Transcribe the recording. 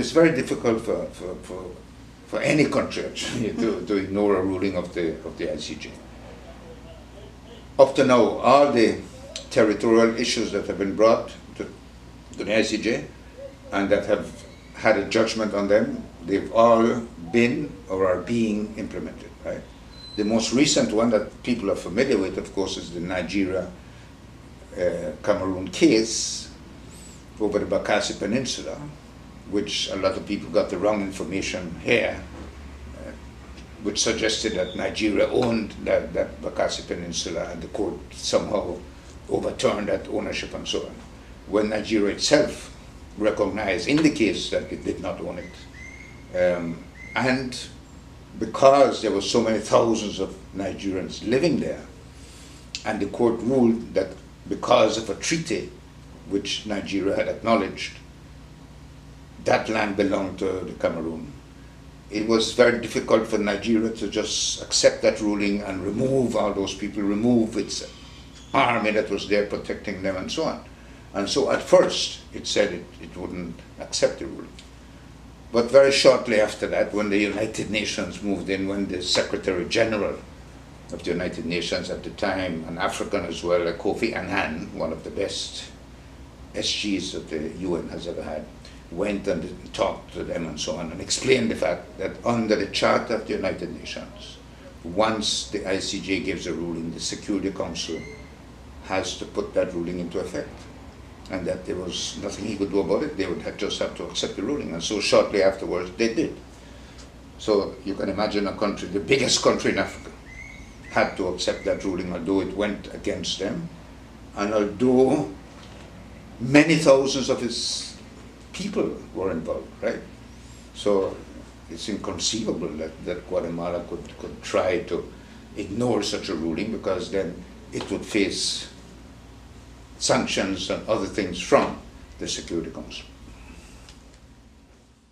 it's very difficult for any country actually to ignore a ruling of the ICJ. Up to now, all the territorial issues that have been brought to the ICJ and that have had a judgment on them, they've all been or are being implemented, right? The most recent one that people are familiar with, of course, is the Nigeria-Cameroon case over the Bakassi Peninsula, which a lot of people got the wrong information here, which suggested that Nigeria owned that Bakassi Peninsula and the court somehow overturned that ownership and so on, when Nigeria itself recognized in the case that it did not own it. And because there were so many thousands of Nigerians living there, and the court ruled that because of a treaty which Nigeria had acknowledged, that land belonged to the Cameroon. It was very difficult for Nigeria to just accept that ruling and remove all those people, remove its army that was there protecting them and so on. And so at first it said it wouldn't accept the ruling. But very shortly after that, when the United Nations moved in, when the Secretary General of the United Nations at the time, an African as well, Kofi Annan, one of the best SGs that the UN has ever had, went and talked to them and so on, and explained the fact that under the Charter of the United Nations, once the ICJ gives a ruling, the Security Council has to put that ruling into effect, and that there was nothing he could do about it. They would just have to accept the ruling, and so shortly afterwards they did. So you can imagine a country, the biggest country in Africa, had to accept that ruling, although it went against them, and although many thousands of its people were involved, right? So it's inconceivable that Guatemala could try to ignore such a ruling, because then it would face sanctions and other things from the Security Council.